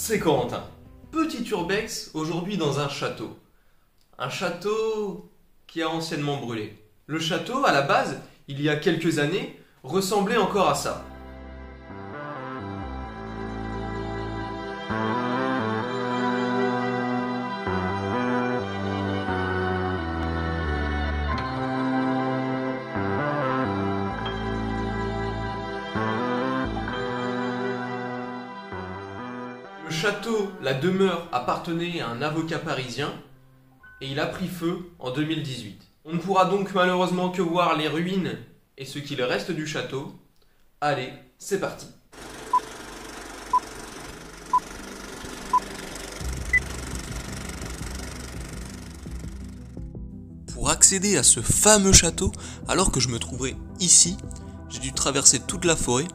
c'est Corentin. Petit urbex, aujourd'hui dans un château. Un château qui a anciennement brûlé. Le château, à la base, il y a quelques années, ressemblait encore à ça. Le château, la demeure, appartenait à un avocat parisien et il a pris feu en 2018. On ne pourra donc malheureusement que voir les ruines et ce qu'il reste du château. Allez, c'est parti. Pour accéder à ce fameux château, alors que je me trouvais ici, j'ai dû traverser toute la forêt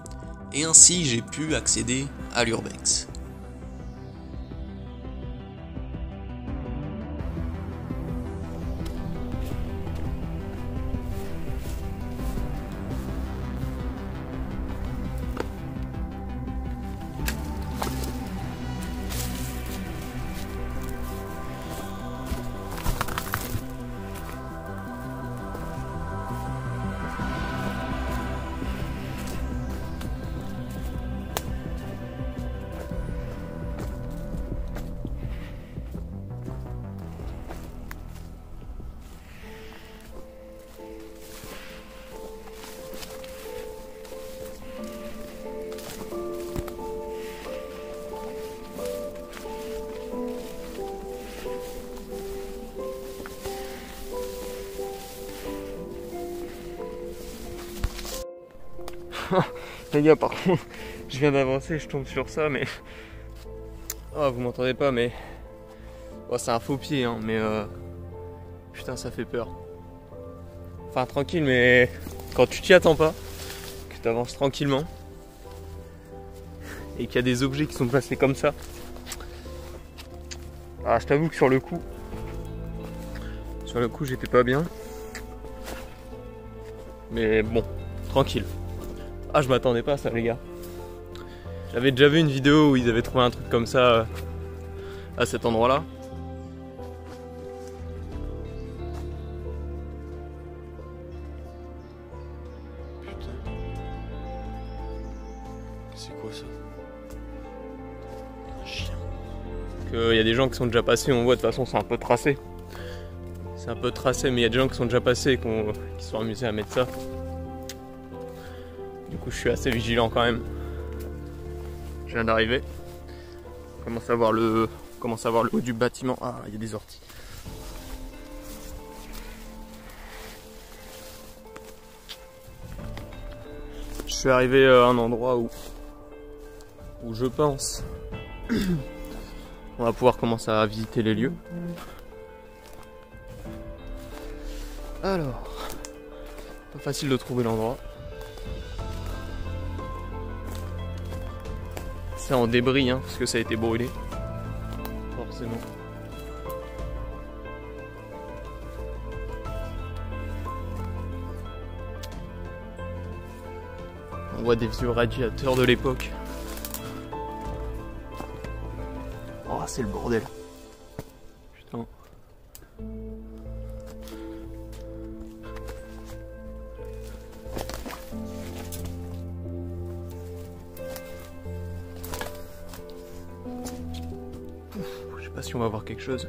et ainsi j'ai pu accéder à l'urbex. Les gars, par contre, je viens d'avancer, je tombe sur ça, mais... Oh, vous m'entendez pas, mais... Oh, c'est un faux pied, hein, mais... Putain, ça fait peur. Enfin, tranquille, mais... Quand tu t'y attends pas, que tu avances tranquillement, et qu'il y a des objets qui sont placés comme ça... Ah, je t'avoue que sur le coup... j'étais pas bien. Mais bon, tranquille. Ah, je m'attendais pas à ça, les gars. J'avais déjà vu une vidéo où ils avaient trouvé un truc comme ça à cet endroit-là. Putain. C'est quoi ça? Un chien. Il y a des gens qui sont déjà passés, on voit de toute façon c'est un peu tracé. C'est un peu tracé, mais il y a des gens qui sont déjà passés et qui sont amusés à mettre ça. Du coup, je suis assez vigilant quand même. Je viens d'arriver. On commence à voir le haut du bâtiment. Ah, il y a des orties. Je suis arrivé à un endroit où je pense on va pouvoir commencer à visiter les lieux. Alors, pas facile de trouver l'endroit. C'est en débris, hein, parce que ça a été brûlé. Forcément. On voit des vieux radiateurs de l'époque. Oh, c'est le bordel. Putain. Je sais pas si on va voir quelque chose.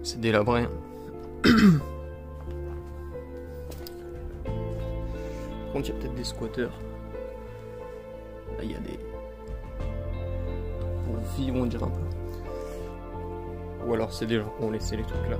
C'est délabré. Par contre, il y a peut-être des squatteurs. Là, il y a des... Pour vivre, on dirait un peu. Ou alors c'est des gens qui ont laissé les trucs là.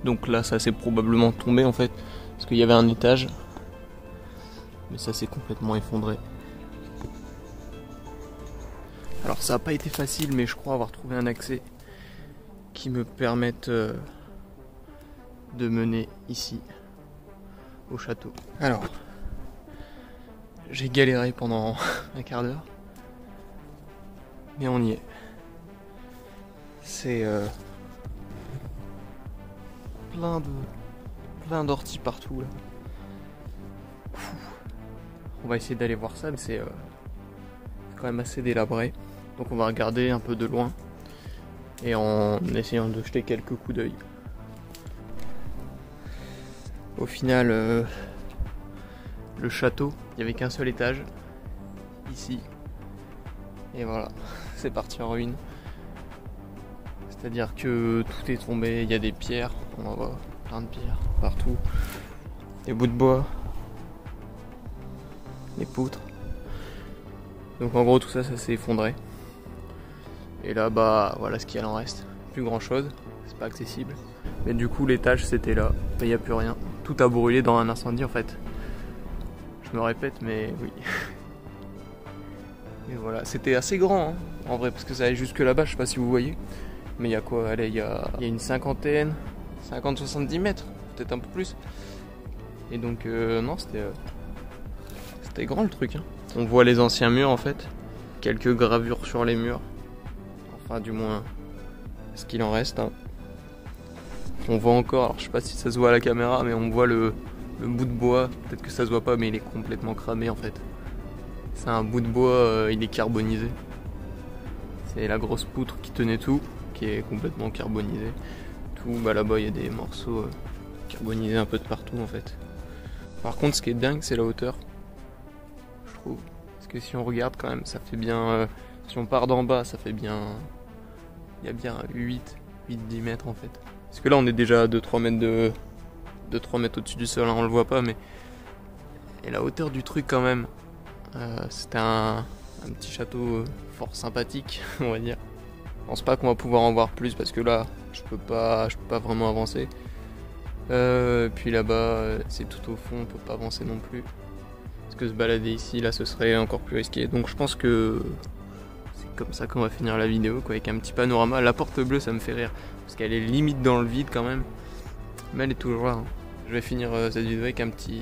Donc là ça s'est probablement tombé en fait, parce qu'il y avait un étage. Mais ça s'est complètement effondré. Alors ça n'a pas été facile, mais je crois avoir trouvé un accès qui me permette de mener ici au château. Alors, j'ai galéré pendant un quart d'heure, mais on y est. C'est plein d'orties partout là. On va essayer d'aller voir ça, mais c'est quand même assez délabré. Donc on va regarder un peu de loin et en essayant de jeter quelques coups d'œil. Au final, le château, il n'y avait qu'un seul étage, ici. Et voilà, c'est parti en ruine. C'est-à-dire que tout est tombé, il y a des pierres, on en voit plein de pierres partout. Des bouts de bois, des poutres. Donc en gros tout ça s'est effondré. Et là bah voilà ce qu'il en reste. Plus grand chose, c'est pas accessible. Mais du coup l'étage c'était là, il n'y a plus rien. Tout a brûlé dans un incendie en fait. Je me répète mais oui. Et voilà, c'était assez grand hein, en vrai, parce que ça allait jusque là-bas, je sais pas si vous voyez. Mais il y a quoi? Allez, il y a une cinquantaine, 50-70 mètres, peut-être un peu plus. Et donc non c'était grand le truc hein. On voit les anciens murs en fait, quelques gravures sur les murs, enfin du moins ce qu'il en reste hein. On voit encore, alors je sais pas si ça se voit à la caméra, mais on voit le bout de bois, peut-être que ça se voit pas mais il est complètement cramé en fait. C'est un bout de bois, il est carbonisé. C'est la grosse poutre qui tenait tout, qui est complètement carbonisée. Tout, bah là-bas il y a des morceaux carbonisés un peu de partout en fait. Par contre ce qui est dingue c'est la hauteur. Parce que si on regarde quand même, ça fait bien... si on part d'en bas, ça fait bien... Il y a bien 8-10 mètres en fait. Parce que là on est déjà à 2-3 mètres 2-3 mètres au-dessus du sol, hein, on le voit pas mais... Et la hauteur du truc quand même, c'était un petit château fort sympathique, on va dire. Je pense pas qu'on va pouvoir en voir plus parce que là, je peux pas vraiment avancer. Puis là-bas, c'est tout au fond, on peut pas avancer non plus. Parce que se balader ici, là, ce serait encore plus risqué. Donc je pense que c'est comme ça qu'on va finir la vidéo, quoi, avec un petit panorama. La porte bleue, ça me fait rire, parce qu'elle est limite dans le vide quand même. Mais elle est toujours là. Hein. Je vais finir cette vidéo avec un petit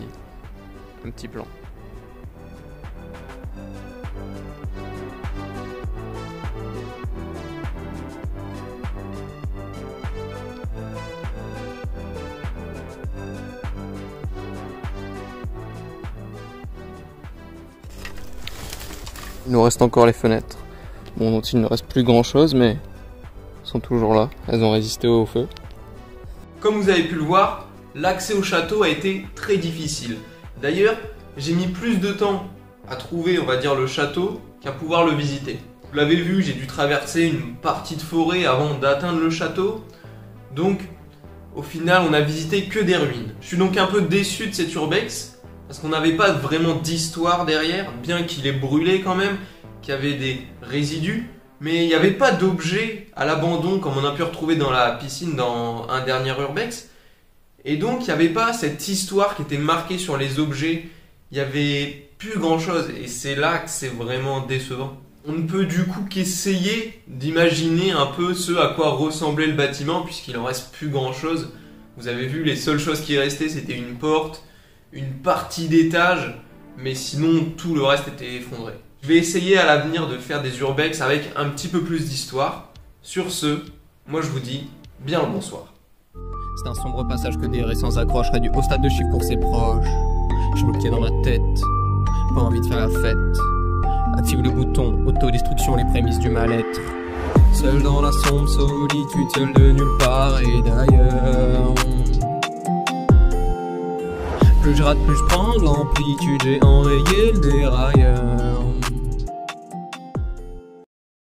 plan. Il nous reste encore les fenêtres, bon, dont il ne reste plus grand chose, mais elles sont toujours là, elles ont résisté au feu. Comme vous avez pu le voir, l'accès au château a été très difficile. D'ailleurs, j'ai mis plus de temps à trouver, on va dire, le château qu'à pouvoir le visiter. Vous l'avez vu, j'ai dû traverser une partie de forêt avant d'atteindre le château. Donc, au final, on a visité que des ruines. Je suis donc un peu déçu de cet urbex, parce qu'on n'avait pas vraiment d'histoire derrière, bien qu'il ait brûlé quand même, qu'il y avait des résidus, mais il n'y avait pas d'objets à l'abandon comme on a pu retrouver dans la piscine dans un dernier urbex. Et donc il n'y avait pas cette histoire qui était marquée sur les objets, il n'y avait plus grand chose, et c'est là que c'est vraiment décevant. On ne peut du coup qu'essayer d'imaginer un peu ce à quoi ressemblait le bâtiment, puisqu'il en reste plus grand chose. Vous avez vu, les seules choses qui restaient c'était une porte, une partie d'étage, mais sinon tout le reste était effondré. Je vais essayer à l'avenir de faire des urbex avec un petit peu plus d'histoire. Sur ce, moi je vous dis bien le bonsoir. C'est un sombre passage que des raies sans accroche, réduit au stade de chiffre pour ses proches. Je bloqué dans ma tête, pas envie de faire la fête. Active le bouton, autodestruction, les prémices du mal-être. Seul dans la sombre solitude, seul de nulle part et d'ailleurs. Plus je rate, plus je prends de l'amplitude, j'ai enrayé le dérailleur.